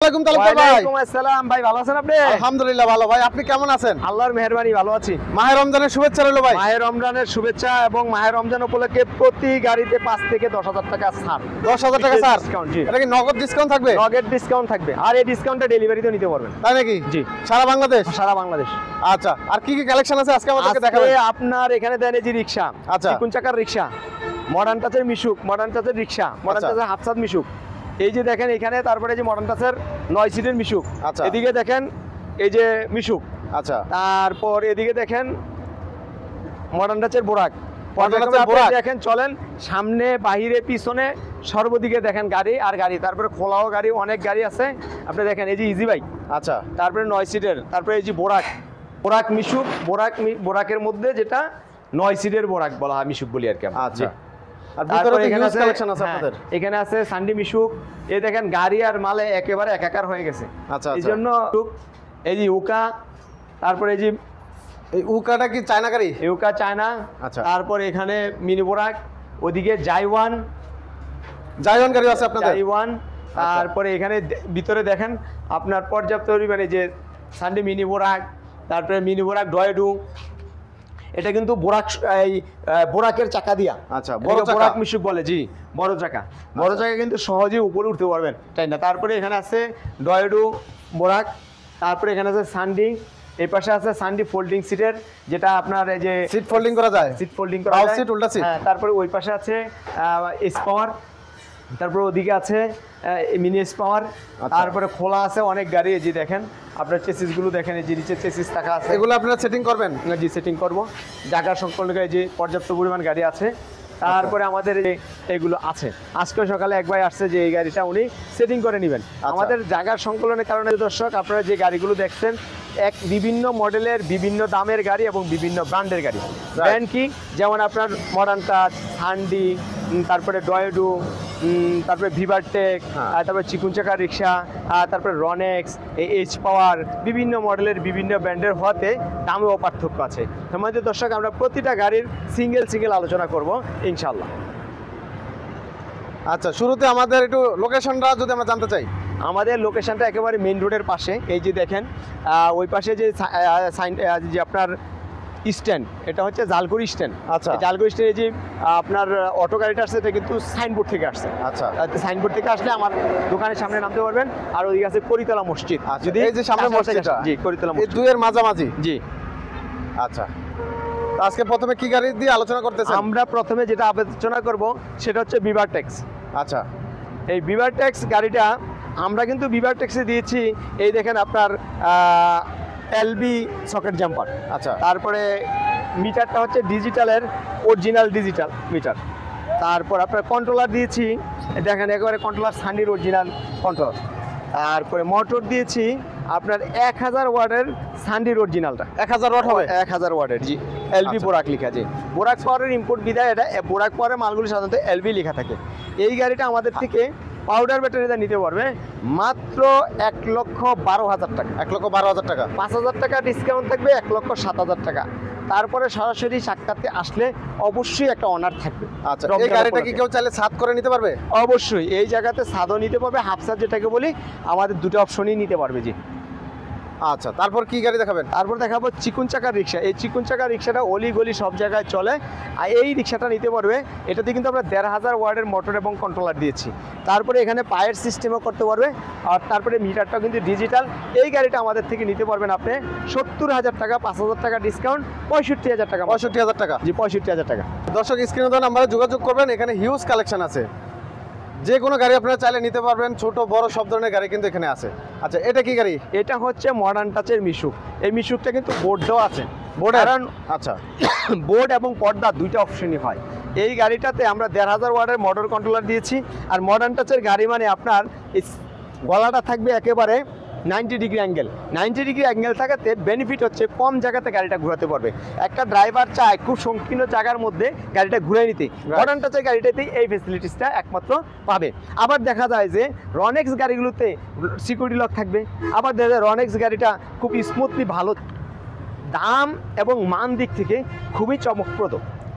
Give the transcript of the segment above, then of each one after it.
আসসালামু আলাইকুম ভাই। ওয়ালাইকুম আসসালাম ভাই, ভালো আছেন আপনি? আলহামদুলিল্লাহ ভালো ভাই, আপনি কেমন আছেন? আল্লাহর মেহেরবানি ভালো আছি। মাহে রমজানের শুভেচ্ছা রইল ভাই। মাহে রমজানের শুভেচ্ছা এবং মাহে রমজান উপলক্ষে প্রতি গাড়িতে 5 থেকে 10,000 টাকা ছাড়। 10,000 টাকা স্যার ডিসকাউন্ট, জি। এটা কি নগদ ডিসকাউন্ট থাকবে? নগদ ডিসকাউন্ট থাকবে, আর এই ডিসকাউন্টটা ডেলিভারিতেও নিতে পারবেন। তাই নাকি? জি, সারা বাংলাদেশ? সারা বাংলাদেশ। আচ্ছা, আর কি কি কালেকশন আছে আজকে আমাদেরকে দেখাবেন? আজকে আপনার এখানে দেন এই যে রিকশা, আচ্ছা। চিকুন চাকার রিকশা, মডার্ন টাচের মিশুক, মডার্ন টাচের রিকশা, মডার্ন আচ্ছা। টাচের হাফসাদ মিশুক। এই যে দেখেন এখানে, তারপরে যে মডার্ন টাচের 9 সিটের মিশুক। আচ্ছা। এদিকে দেখেন এই যে মিশুক। আচ্ছা, তারপর এদিকে দেখেন মডার্ন টাচের বোরাক। মডার্ন টাচের বোরাক। দেখেন চলেন সামনে বাহিরে পিছনে সর্বদিকে দেখেন গাড়ি আর গাড়ি, তারপরে খোলাও গাড়ি, অনেক গাড়ি আছে। আপনি দেখেন এই যে ইজি বাইক, আচ্ছা, তারপরে 9 সিটের, তারপরে এই যে বোরাক, বোরাক মিশুক, বোরাকের মধ্যে যেটা 9 সিটের বোরাক বলা হয়, মিশুক বলি আর কি আমরা। আচ্ছা। আর ভিতরে তারপরে তো এখানে হিউজ আছে, কালেকশন আছে হ্যাঁ, আপনাদের। এখানে আছে সান্ডি মিশুক। এই দেখেন গাড়ি আর মালে একেবারে একাকার হয়ে গেছে। আচ্ছা, এই আচ্ছা। জন্য এই যে উকা, তারপরে এই যে এই উকাটা কি চায়না গাড়ি? ইউকা চায়না। আচ্ছা। তারপর এখানে মিনি বোরাক, ওদিকে জাইওয়ান গাড়ি আছে আপনাদের? জাইওয়ান। তারপরে এখানে ভিতরে দেখেন আপনার পর্যাপ্ত পরিমাণে যে সান্ডি মিনি বোরাক, তারপরে মিনি বোরাক ডয়েডু। এটা কিন্তু বোরাক, এই বোরাকের চাকা দিয়া। আচ্ছা, বড় বড় চাকা। বোরাক মিশুক বলে, জি, বড় চাকা। বড় চাকা কিন্তু সহজেই উপরে উঠতে পারবেন, তাই না? তারপরে এখানে আছে ডয়েডু বোরাক, তারপরে এখানে আছে সান্ডি, এই পাশে আছে সান্ডি ফোল্ডিং সিটের, যেটা আপনার এই যে সিট ফোল্ডিং করা যায়? সিট ফোল্ডিং করা বাউ যায়। সিট, উল্টা সিট। হ্যাঁ, তারপরে ওই পাশে আছে এস পাওয়ার, তারপরে ওদিকে আছে মিনি এস পাওয়ার। আচ্ছা। তারপরে খোলা আছে অনেক গাড়ি, এই যে দেখেন আপনার চেসিস গুলো দেখেন, এই যে নিচে চেসিস থাকা আছে, এগুলো আপনারা সেটিং করবেন? জি সেটিং করব। জায়গার সংকলন এই যে পর্যাপ্ত পরিমাণ গাড়ি আছে। তারপরে আমাদের এগুলো আছে। আজকে সকালে এক ভাই আসছে যে এই গাড়িটা উনি সেটিং করে নেবেন। আমাদের জায়গার সংকলনের কারণে দর্শক আপনারা যে গাড়িগুলো দেখছেন বিভিন্ন মডেলের, বিভিন্ন দামের গাড়ি এবং বিভিন্ন ব্র্যান্ডের গাড়ি। ব্র্যান্ড কি? যেমন আপনার মডার্ন টাচ, সান্ডি, তারপরে ডয়েডু, তারপরে ভিভারটেক, তারপরে চিকুন চাকা রিক্সা, তারপরে রনেক্স, এইচ পাওয়ার, বিভিন্ন মডেলের বিভিন্ন ব্র্যান্ডের হওয়াতে দামেও পার্থক্য আছে। আমাদের দর্শক আমরা প্রতিটা গাড়ির সিঙ্গেল আলোচনা করব ইনশাল্লাহ। আচ্ছা, শুরুতে আমাদের একটু লোকেশনটা যদি আমরা জানতে চাই। আমাদের লোকেশনটা একেবারে মেইন রোডের পাশে। এই যে দেখেন ওই পাশে যে যে আপনার স্ট্যান্ড, এটা হচ্ছে জালকুড়ি স্ট্যান্ড। আচ্ছা। জালকুড়ি স্ট্যান্ডে যে আপনার অটো গাড়িটা আসছে, এটা কিন্তু সাইনবোর্ড থেকে আসছে। আচ্ছা। সাইনবোর্ড থেকে আসলে আমার দোকানের সামনে নামতে পারবেন। আর ওইদিকে আছে করিতলা মসজিদ। যদি এই যে সামনে মসজিদটা, জি, করিতলা এই মসজিদ, দুইয়ের মাঝামাঝি। জি। আচ্ছা, তো আজকে প্রথমে কি গাড়ি দিয়ে আলোচনা করতেছেন? আমরা প্রথমে যেটা আলোচনা করব সেটা হচ্ছে ভিভারটেক্স। আচ্ছা। এই ভিভারটেক্স গাড়িটা আমরা কিন্তু ভিভারটেক্সে দিয়েছি। এই দেখেন আপনার এলবি সকেট জাম্পার। আচ্ছা। তারপরে মিটারটা হচ্ছে ডিজিটালের, অরিজিনাল ডিজিটাল মিটার। তারপর আপনার কন্ট্রোলার দিয়েছি, দেখেন একেবারে কন্ট্রোলার সান্ডির অরিজিনাল কন্ট্রোলার। তারপরে মোটর দিয়েছি আপনার 1000 ওয়াটের সান্ডির অরিজিনালটা। 1000 ওয়াট হবে? 1000 ওয়াটের, জি। এলবি আচ্ছা। বোরাক লেখা, জি। বোরাক পাওয়ারের ইম্পোর্ট বিদায় এটা বোরাক পাওয়ারের মালগুলি সাধারণত এলবি লেখা থাকে। এই গাড়িটা আমাদের থেকে পাউডার ব্যাটারিটা নিতে পারবে মাত্র 1,12,000 টাকা। 1,12,000 টাকা? 5,000 টাকা ডিসকাউন্ট থাকবে, 1,07,000 টাকা। তারপরে সরাসরি সাক্ষাতে আসলে অবশ্যই একটা অনার থাকবে। আচ্ছা, এই গাড়িটা কি কেউ চাইলে ছাদ করে নিতে পারবে? অবশ্যই এই জায়গাতে ছাদও নিতে পারবে, হাফ ছাদ যেটাকে বলি, আমাদের দুটো অপশনই নিতে পারবে, জি। আচ্ছা, তারপর কি গাড়ি দেখাবেন? তারপর দেখাবো চিকুন চাকার রিক্সা। এই চিকুন চাকার রিক্সাটা অলি গলি সব জায়গায় চলে। আর এই রিক্সাটা নিতে পারবে, এটাতে কিন্তু আমরা 1,500 ওয়াটের মোটর এবং কন্ট্রোলার দিয়েছি। তারপরে এখানে পায়ের সিস্টেমও করতে পারবে, আর তারপরে মিটারটাও কিন্তু ডিজিটাল। এই গাড়িটা আমাদের থেকে নিতে পারবেন আপনি 70,000 টাকা, 5,000 টাকা ডিসকাউন্ট, 65,000 টাকা। 65,000 টাকা? জি, 65,000 টাকা। দর্শক স্ক্রিনে দেওয়া নাম্বারে যোগাযোগ করবেন, এখানে হিউজ কালেকশন আছে। যে কোনো গাড়ি আপনারা চাইলে নিতে পারবেন, ছোট বড় সব ধরনের গাড়ি কিন্তু এখানে আছে। আচ্ছা, এটা কি গাড়ি? এটা হচ্ছে মডার্ন টাচের মিশুক। এই মিশুকটা কিন্তু বোর্ড দেওয়া আছে। কারণ আচ্ছা, বোর্ড এবং পর্দা দুইটা অপশনই হয়। এই গাড়িটাতে আমরা 1,500 ওয়াটের মোটর কন্ট্রোলার দিয়েছি। আর মডার্ন টাচের গাড়ি মানে আপনার এই গলাটা থাকবে একেবারে 90 ডিগ্রি অ্যাঙ্গেল। 90 ডিগ্রি অ্যাঙ্গেল থাকাতে বেনিফিট হচ্ছে কম জায়গাতে গাড়িটা ঘোরাতে পারবে। একটা ড্রাইভার চায় খুব সংকীর্ণ জায়গার মধ্যে গাড়িটা ঘুরে নিতে, মডার্ন টাচের গাড়িটাতেই এই ফেসিলিটিসটা একমাত্র পাবে। আবার দেখা যায় যে রনেক্স গাড়িগুলোতে সিকিউরিটি লক থাকবে। আবার দেখা যায় রনেক্স গাড়িটা খুব স্মুথলি ভালো, দাম এবং মান দিক থেকে খুবই চমকপ্রদ।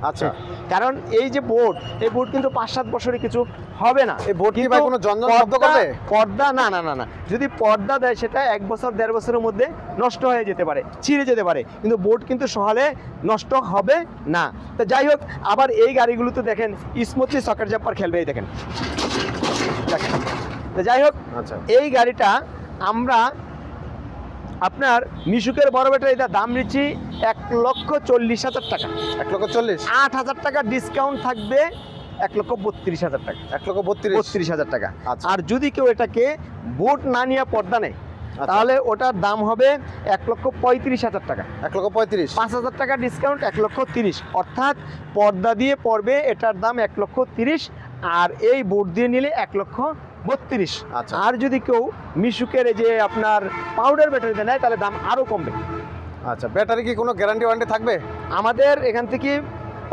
আচ্ছা। কারণ এই যে বোর্ড, এই বোর্ড কিন্তু 5-7 বছরে কিছু হবে না। এই বোর্ড কি কিন্তু ভাই কোনো জঞ্জট শব্দ করবে? পর্দা না না না না, যদি পর্দা দেয় সেটা 1 বছর 1.5 বছরের মধ্যে নষ্ট হয়ে যেতে পারে, ছিঁড়ে যেতে পারে, কিন্তু বোর্ড কিন্তু সহলে নষ্ট হবে না। তো যাই হোক, আবার এই গাড়িগুলোতে দেখেন স্মুথলি সকেট জাম্পার খেলবে, এই দেখেন। তো যাই হোক, আচ্ছা। এই গাড়িটা আমরা আপনার মিশুকের বড় ব্যাটারিটা দাম নিচ্ছি 1,40,000 টাকা। 1,40,000, 8,000 টাকা ডিসকাউন্ট থাকবে, 1,32,000 টাকা। 1,32,000 টাকা। আচ্ছা। আর যদি কেউ এটাকে বোর্ড না নিয়ে পর্দা নেয়, তাহলে ওটার দাম হবে 1,35,000 টাকা। 1,35,000, 5,000 টাকা ডিসকাউন্ট, 1,30,000। অর্থাৎ পর্দা দিয়ে পড়বে এটার দাম 1,30,000, আর এই বোর্ড দিয়ে নিলে 1,32,000। আচ্ছা। আর যদি কেউ মিশুকের এই যে আপনার পাউডার ব্যাটারিতে নেয়, তাহলে দাম আরও কমবে। আচ্ছা। ব্যাটারি কি কোনো গ্যারান্টি ওয়ারেন্টি থাকবে? আমাদের এখান থেকে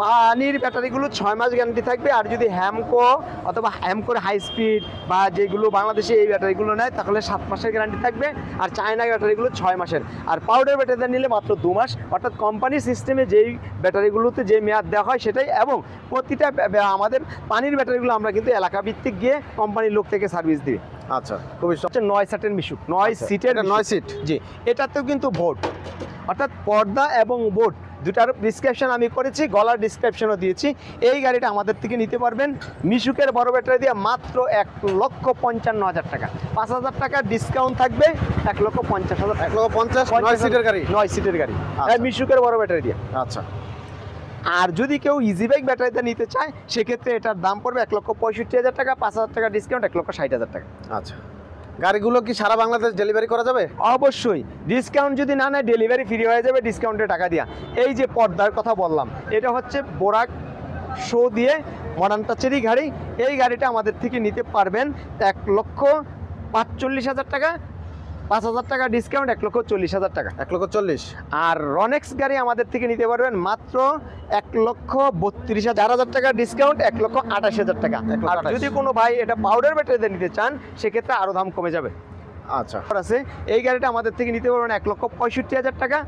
পানির ব্যাটারিগুলো 6 মাস গ্যারান্টি থাকবে, আর যদি হ্যামকো অথবা হ্যামকোর হাই স্পিড বা যেগুলো বাংলাদেশে এই ব্যাটারিগুলো নেয়, তাহলে 7 মাসের গ্যারান্টি থাকবে, আর চায়না ব্যাটারিগুলো 6 মাসের। আর পাউডার ব্যাটারিতে নিলে মাত্র 2 মাস। অর্থাৎ কোম্পানি সিস্টেমে যেই ব্যাটারিগুলোতে যে মেয়াদ দেওয়া হয় সেটাই, এবং প্রতিটা আমাদের পানির ব্যাটারিগুলো আমরা কিন্তু এলাকা ভিত্তিক গিয়ে কোম্পানির লোক থেকে সার্ভিস দিই। আচ্ছা, খুবই হচ্ছে 9 সিটের মিশুক, 9 সিটের 9 সিট। জি, এটাতেও কিন্তু বোর্ড, অর্থাৎ পর্দা এবং বোর্ড দুটার ডিসক্রিপশন আমি করেছি, গলার ডিসক্রিপশনও দিয়েছি। এই গাড়িটা আমাদের থেকে নিতে পারবেন মিশুকের বড় ব্যাটারি দিয়ে মাত্র 1,55,000 টাকা। 5,000 টাকা ডিসকাউন্ট থাকবে, 1,50,000 টাকা। 1,50,000, 9 সিটের গাড়ি। 9 সিটের গাড়ি, আচ্ছা। মিশুকের বড় ব্যাটারি দিয়ে। আচ্ছা। আর যদি কেউ ইজি বাইক ব্যাটারিতে নিতে চায়, সেক্ষেত্রে এটার দাম পড়বে 1,65,000 টাকা। 5,000 টাকা ডিসকাউন্ট, 1,60,000 টাকা। আচ্ছা। গাড়িগুলো কি সারা বাংলাদেশ ডেলিভারি করা যাবে? অবশ্যই। ডিসকাউন্ট যদি না নেয়, ডেলিভারি ফ্রি হয়ে যাবে ডিসকাউন্টের টাকা দিয়া। এই যে পর্দার কথা বললাম, এটা হচ্ছে বোরাক শো দিয়ে মডার্ন টাচেরই গাড়ি। এই গাড়িটা আমাদের থেকে নিতে পারবেন 1,45,000 টাকা। 5,000 টাকা ডিসকাউন্ট, 1,40,000 টাকা। 1,40,000। আর রনেক্স গাড়ি আমাদের থেকে নিতে পারবেন মাত্র 1,32,000 টাকা ডিসকাউন্ট, 1,28,000 টাকা। আর যদি কোনো ভাই এটা পাউডার ব্যাটারিতে নিতে চান, সেক্ষেত্রে আরও দাম কমে যাবে। আচ্ছা। আছে, এই গাড়িটা আমাদের থেকে নিতে পারবেন 1,65,000 টাকা।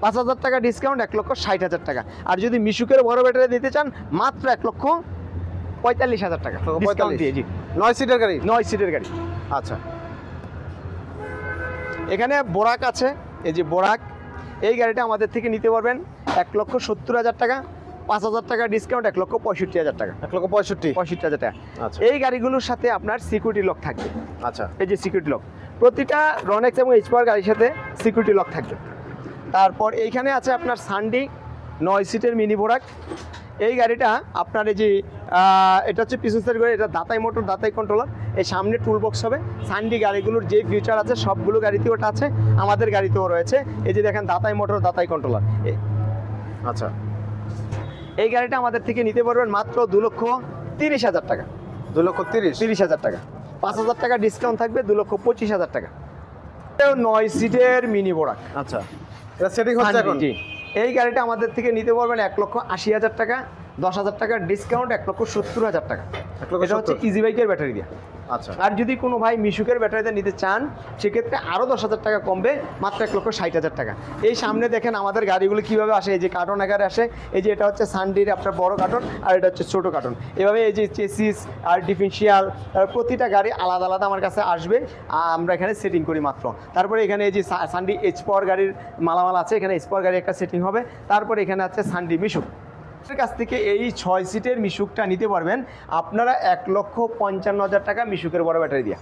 5,000 টাকা ডিসকাউন্ট, 1,60,000 টাকা। আর যদি মিশুকের বড় ব্যাটারি নিতে চান, মাত্র 1,45,000 টাকা ডিসকাউন্ট দিয়ে। জি, 9 সিটের গাড়ি। 9 সিটের গাড়ি। আচ্ছা। এখানে বোরাক আছে, এই যে বোরাক, এই গাড়িটা আমাদের থেকে নিতে পারবেন 1,70,000 টাকা। 5,000 টাকা ডিসকাউন্ট, 1,65,000 টাকা। 1,65,000 টাকা। আচ্ছা। এই গাড়িগুলোর সাথে আপনার সিকিউরিটি লক থাকবে। আচ্ছা। এই যে সিকিউরিটি লক, প্রতিটা রনেক্স এবং এইচপাওয়ার গাড়ির সাথে সিকিউরিটি লক থাকবে। তারপর এইখানে আছে আপনার সানডি 9 সিটের মিনি বোরাক। এই গাড়িটা আপনার এই যে এটা হচ্ছে পিছন সাইড গাড়ি, এটা দাতাই মোটর, দাতাই কন্ট্রোলার। এই সামনে টুল বক্স হবে। সানডি গাড়িগুলোর যে ফিচার আছে সবগুলো গাড়িতেও ওটা আছে, আমাদের গাড়িতেও রয়েছে। এই যে দেখেন দাতাই মোটর, দাতাই কন্ট্রোলার। আচ্ছা। এই গাড়িটা আমাদের থেকে নিতে পারবেন মাত্র 2,30,000 টাকা। 2,30,000 টাকা। 5,000 টাকা ডিসকাউন্ট থাকবে, 2,25,000 টাকা। 9 সিটের মিনি বোরাক। আচ্ছা। এটা সেটিং হচ্ছে এখন? জি। এই গাড়িটা আমাদের থেকে নিতে পারবেন 1,80,000 টাকা। 10,000 টাকা ডিসকাউন্ট, 1,70,000 টাকা। এটা হচ্ছে ইজি বাইকের ব্যাটারি দিয়ে। আচ্ছা। আর যদি কোনো ভাই মিশুকের ব্যাটারিতে নিতে চান, সেক্ষেত্রে আরও 10,000 টাকা কমবে, মাত্র 1,60,000 টাকা। এই সামনে দেখেন আমাদের গাড়িগুলো কীভাবে আসে, এই যে কার্টন আকারে আসে। এই যে এটা হচ্ছে সানডির আপনার বড় কার্টন, আর এটা হচ্ছে ছোটো কার্টন। এভাবে এই যে চেসিস আর ডিফারেন্সিয়াল প্রতিটা গাড়ি আলাদা আলাদা আমার কাছে আসবে, আমরা এখানে সেটিং করি মাত্র। তারপরে এখানে এই যে সানডি এইচ পাওয়ার গাড়ির মালামাল আছে, এখানে এইচ পাওয়ার গাড়ি একটা সেটিং হবে। তারপরে এখানে আছে সানডি মিশুক। কাছ থেকে এই 6 সিটের মিশুকটা নিতে পারবেন আপনারা 1,55,000 টাকা মিশুকের বড় ব্যাটারি দিয়ে।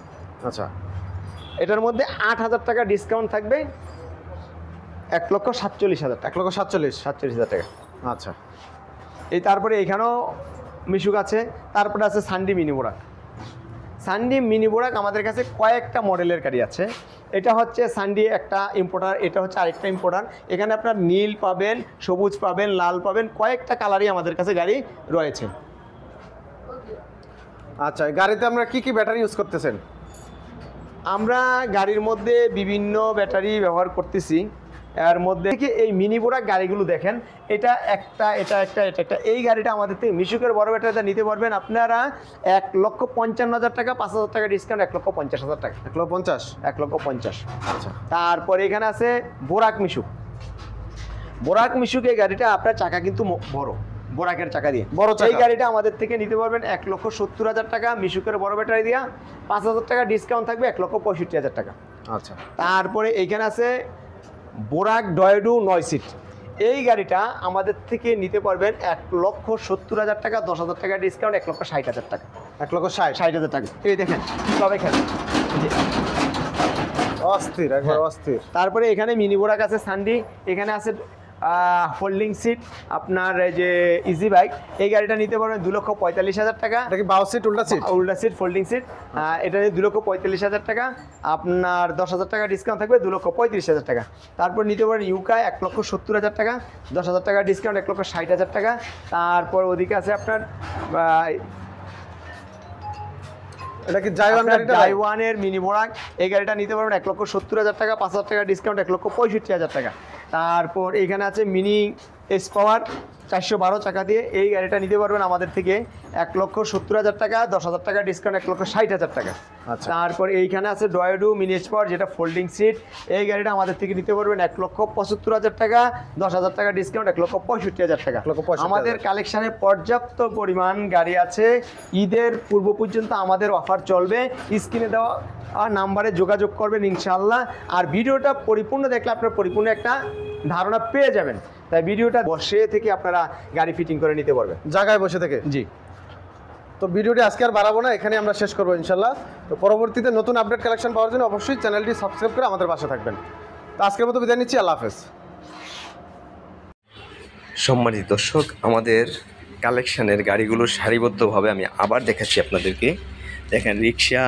আচ্ছা। এটার মধ্যে 8,000 টাকা ডিসকাউন্ট থাকবে, 1,47,000 টাকা। 1,47,000 টাকা। আচ্ছা। এই তারপরে এখানেও মিশুক আছে। তারপরে আছে সানডি মিনি বোরাক। সানডি মিনি বোরাক আমাদের কাছে কয়েকটা মডেলের গাড়ি আছে। এটা হচ্ছে সানডি একটা ইম্পোর্টার, এটা হচ্ছে আরেকটা ইম্পোর্টার। এখানে আপনার নীল পাবেন, সবুজ পাবেন, লাল পাবেন, কয়েকটা কালারই আমাদের কাছে গাড়ি রয়েছে। আচ্ছা। গাড়িতে আমরা কি কি ব্যাটারি ইউজ করতেছেন? আমরা গাড়ির মধ্যে বিভিন্ন ব্যাটারি ব্যবহার করতেছি। এর মধ্যে থেকে এই মিনি বোরাক গাড়িগুলো দেখেন, এটা একটা, এটা একটা, এটা একটা। এই গাড়িটা আমাদের থেকে মিশুকের বড় ব্যাটারিটা নিতে পারবেন আপনারা 1,55,000 টাকা। 5,000 টাকা ডিসকাউন্ট, 1,50,000 টাকা। 1,50,000। 1,50,000। আচ্ছা। তারপরে এখানে আছে বোরাক মিশুক। বোরাক মিশুক এই গাড়িটা আপনার চাকা কিন্তু বড়, বোরাকের চাকা দিয়ে। বড় চাকা। এই গাড়িটা আমাদের থেকে নিতে পারবেন 1,70,000 টাকা, মিশুকের বড় ব্যাটারি দিয়া 5,000 টাকা ডিসকাউন্ট থাকবে, 1,65,000 টাকা। আচ্ছা, তারপরে এইখানে আছে বোরাক ডয়েডু 9 সিট। এই গাড়িটা আমাদের থেকে নিতে পারবেন 1,70,000 টাকা, 10,000 টাকা ডিসকাউন্ট, 1,60,000 টাকা। 1,60,000 60,000 টাকা। এই দেখেন তবে খেলে অস্থির, একবার অস্থির। তারপরে এখানে মিনি বোরাক আছে, সান্ডি, এখানে আছে ফোল্ডিং সিট আপনার এই যে ইজি বাইক। এই গাড়িটা নিতে পারবেন 2,45,000 টাকা। এটা কি বাউ সিট উল্টা সিট? উল্টা সিট ফোল্ডিং সিট। এটা নিয়ে 2,45,000 টাকা, আপনার 10,000 টাকা ডিসকাউন্ট থাকবে, 2,35,000 টাকা। তারপর নিতে পারেন ইউকা 1,70,000 টাকা, 10,000 টাকা ডিসকাউন্ট, 1,60,000 টাকা। তারপর ওদিকে আছে আপনার এটা কি জাইওয়ান গাড়িটা? জাইওয়ানের মিনি বোরাক। এই গাড়িটা নিতে পারবেন 1,70,000 টাকা, 5,000 টাকা ডিসকাউন্ট, 1,65,000 টাকা। তারপর এইখানে আছে মিনি এস পাওয়ার 412 চাকা দিয়ে। এই গাড়িটা নিতে পারবেন আমাদের থেকে 1,70,000 টাকা, 10,000 টাকা ডিসকাউন্ট, 1,60,000 টাকা। আচ্ছা। তারপর এইখানে আছে ডয়েডু মিনি এস পাওয়ার, যেটা ফোল্ডিং সিট। এই গাড়িটা আমাদের থেকে নিতে পারবেন 1,75,000 টাকা, 10,000 টাকা ডিসকাউন্ট, 1,65,000 টাকা। 1,65,000 আমাদের কালেকশানে পর্যাপ্ত পরিমাণ গাড়ি আছে। ঈদের পূর্ব পর্যন্ত আমাদের অফার চলবে। স্ক্রিনে দেওয়া নাম্বারে যোগাযোগ করবেন ইনশাআল্লাহ। আর ভিডিওটা পরিপূর্ণ দেখলে আপনারা পরিপূর্ণ একটা ধারণা পেয়ে যাবেন। তাই ভিডিওটা বসে থেকে আপনারা গাড়ি ফিটিং করে নিতে পারবেন, জায়গায় বসে থেকে। জি। তো ভিডিওটি আজকে আর বাড়াবো না, এখানে আমরা শেষ করবো ইনশাল্লাহ। তো পরবর্তীতে নতুন আপডেট কালেকশন পাওয়ার জন্য অবশ্যই চ্যানেলটি সাবস্ক্রাইব করে আমাদের পাশে থাকবেন। তো আজকের মতো বিদায় নিচ্ছি, আল্লাহ হাফেজ। সম্মানিত দর্শক, আমাদের কালেকশানের গাড়িগুলো সারিবদ্ধভাবে আমি আবার দেখাচ্ছি আপনাদেরকে। দেখেন, রিক্সা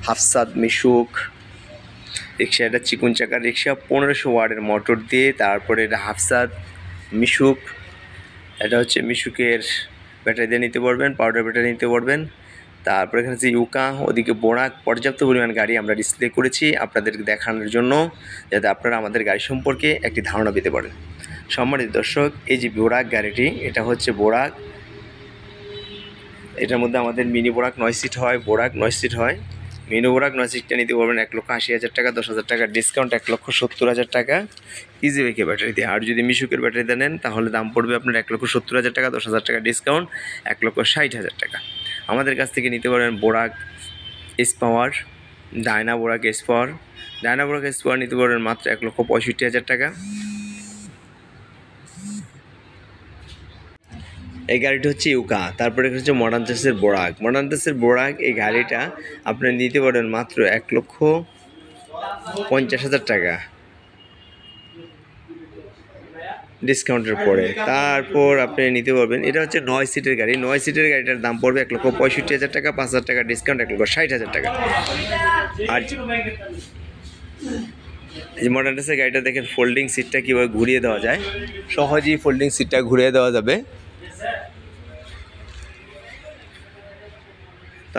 হাফসাদ মিশুক রিক্সা, এটা চিকুন চাকার রিক্সা, 1500 ওয়াটের মোটর দিয়ে। তারপরে এটা হাফসাদ মিশুক, এটা হচ্ছে মিশুকের ব্যাটারি দিয়ে নিতে পারবেন, পাউডার ব্যাটারি নিতে পারবেন। তারপরে এখানে হচ্ছে ইউকা, ওদিকে বোরাক। পর্যাপ্ত পরিমাণ গাড়ি আমরা ডিসপ্লে করেছি আপনাদেরকে দেখানোর জন্য, যাতে আপনারা আমাদের গাড়ি সম্পর্কে একটি ধারণা পেতে পারেন। সম্মানিত দর্শক, এই যে বোরাক গাড়িটি, এটা হচ্ছে বোরাক। এটার মধ্যে আমাদের মিনি বোরাক 9 সিট হয়, বোরাক 9 সিট হয়। মিনি বোরাক 9 সিটটা নিতে পারবেন 1,80,000 টাকা, 10,000 টাকা ডিসকাউন্ট, 1,70,000 টাকা ইজি বাইকের ব্যাটারি দিয়ে। আর যদি মিশুকের ব্যাটারি দিয়ে নেন তাহলে দাম পড়বে আপনার 1,70,000 টাকা, 10,000 টাকা ডিসকাউন্ট, 1,60,000 টাকা। আমাদের কাছ থেকে নিতে পারবেন বোরাক S power, Diana বোরাক S power. Diana বোরাক S power নিতে পারবেন মাত্র 1,65,000 টাকা। এই গাড়িটা হচ্ছে ইউকা। তারপরে হচ্ছে মডার্ন চেসের বোরাক। মডার্ন চেসের বোরাক এই গাড়িটা আপনি নিতে পারেন মাত্র 1,50,000 টাকা ডিসকাউন্টের পরে। তারপর আপনি নিতে পারবেন, এটা হচ্ছে 9 সিটের গাড়ি। 9 সিটের গাড়িটার দাম পড়বে 1,65,000 টাকা, 5,000 টাকা ডিসকাউন্ট, 1,60,000 টাকা। আর এই মডার্ন চেসের গাড়িটা দেখেন, ফোল্ডিং সিটটা কীভাবে ঘুরিয়ে দেওয়া যায়, সহজেই ফোল্ডিং সিটটা ঘুরিয়ে দেওয়া যাবে।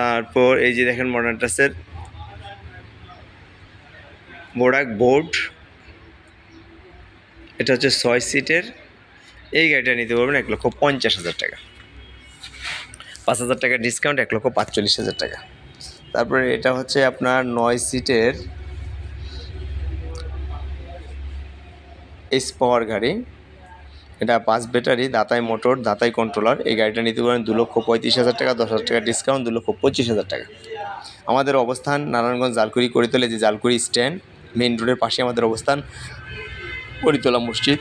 তারপর এই যে দেখেন মডার্ন টাসের বোরাক বোর্ড, এটা হচ্ছে 6 সিটের। এই গাড়িটা নিতে পারবেন 1,50,000 টাকা, 5,000 টাকা ডিসকাউন্ট, 1,45,000 টাকা। তারপরে এটা হচ্ছে আপনার 9 সিটের এস পাওয়ার গাড়ি। এটা 5 ব্যাটারি, দাতাই মোটর, দাতাই কন্ট্রোলার। এই গাড়িটা নিতে পারেন 2,35,000 টাকা, 10,000 টাকা ডিসকাউন্ট, 2,25,000 টাকা। আমাদের অবস্থান নারায়ণগঞ্জ জালকুড়ি করিতলা, যে জালকুড়ি স্ট্যান্ড মেইন রোডের পাশে আমাদের অবস্থান, করিতলা মসজিদ।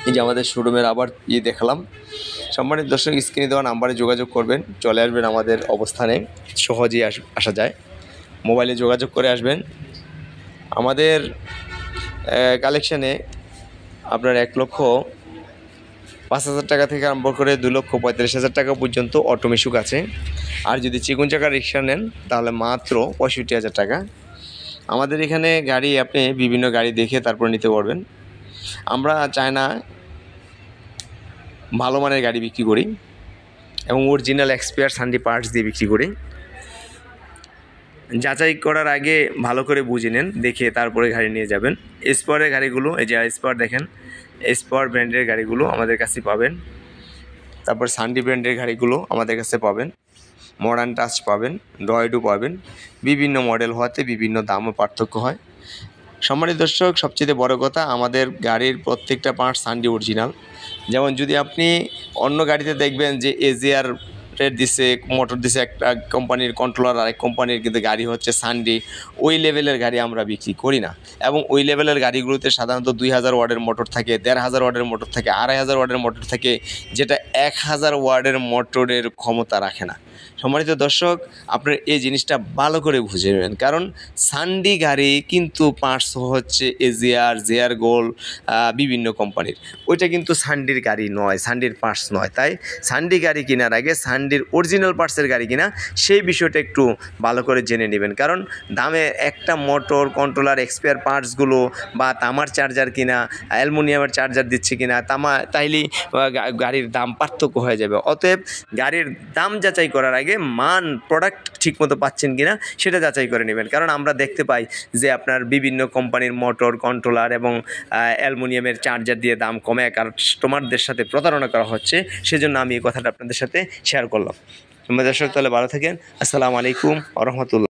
এই যে আমাদের শোরুমের আবার দেখালাম। সম্মানিত দর্শক, স্ক্রিনে দেওয়া নাম্বারে যোগাযোগ করবেন, চলে আসবেন আমাদের অবস্থানে, সহজেই আসা যায়। মোবাইলে যোগাযোগ করে আসবেন। আমাদের কালেকশানে আপনার 1,05,000 টাকা থেকে আরম্ভ করে 2,45,000 টাকা পর্যন্ত অটো মিশুক আছে। আর যদি চিকুন চাকার রিক্সা নেন তাহলে মাত্র 65,000 টাকা। আমাদের এখানে গাড়ি আপনি বিভিন্ন গাড়ি দেখে তারপর নিতে পারবেন। আমরা চায়না ভালো মানের গাড়ি বিক্রি করি এবং অরিজিনাল এক্সপায়ার সানডি পার্টস দিয়ে বিক্রি করি। যাচাই করার আগে ভালো করে বুঝে নেন, দেখে তারপরে গাড়ি নিয়ে যাবেন। এসপাওয়ারের গাড়িগুলো, এই যে এসপাওয়ার দেখেন, এসপাওয়ার ব্র্যান্ডের গাড়িগুলো আমাদের কাছে পাবেন। তারপর সানডি ব্র্যান্ডের গাড়িগুলো আমাদের কাছে পাবেন। মডার্ন টাচ পাবেন, ডয়েডু পাবেন। বিভিন্ন মডেল হওয়াতে বিভিন্ন দামও পার্থক্য হয়। সম্মানিত দর্শক, সবচেয়ে বড় কথা, আমাদের গাড়ির প্রত্যেকটা পার্ট সানডি অরিজিনাল। যেমন যদি আপনি অন্য গাড়িতে দেখবেন যে এজিআর দিছে, মোটর দিছে একটা কোম্পানির কন্ট্রোলার, আরেক কোম্পানির, কিন্তু গাড়ি হচ্ছে সানডি, ওই লেভেলের গাড়ি আমরা বিক্রি করি না। এবং ওই লেভেলের গাড়িগুলোতে সাধারণত 2000 ওয়ার্ডের মোটর থাকে, 1500 ওয়ার্ডের মোটর থাকে, 2500 ওয়ার্ডের মোটর থাকে, যেটা 1000 ওয়ার্ডের মোটরের ক্ষমতা রাখে না। সম্মানিত দর্শক, আপনার এই জিনিসটা ভালো করে বুঝে নেবেন, কারণ সানডি গাড়ি কিন্তু পার্টস হচ্ছে এজিআর, জেআর গোল্ড, বিভিন্ন কোম্পানির, ওইটা কিন্তু সানডির গাড়ি নয়, সানডির পার্টস নয়। তাই সানডি গাড়ি কেনার আগে সানডির অরিজিনাল পার্টসের গাড়ি কিনা সেই বিষয়টা একটু ভালো করে জেনে নেবেন, কারণ দামে একটা মোটর কন্ট্রোলার এক্সপায়ার পার্টসগুলো বা তামার চার্জার কিনা, অ্যালুমিনিয়ামের চার্জার দিচ্ছে কিনা, তাইলেই গাড়ির দাম পার্থক্য হয়ে যাবে। অতএব গাড়ির দাম যাচাই করার আগে মান প্রোডাক্ট ঠিকমতো পাচ্ছেন কিনা সেটা যাচাই করে নেবেন, কারণ আমরা দেখতে পাই যে আপনার বিভিন্ন কোম্পানির মোটর কন্ট্রোলার এবং অ্যালুমিনিয়ামের চার্জার দিয়ে দাম কমে কাস্টমারদের সাথে প্রতারণা করা হচ্ছে। সেজন্য আমি এই কথাটা আপনাদের সাথে শেয়ার করলাম। দর্শক, তাহলে ভালো থাকেন। আসসালামু আলাইকুম ওয়া রাহমাতুল্লাহ।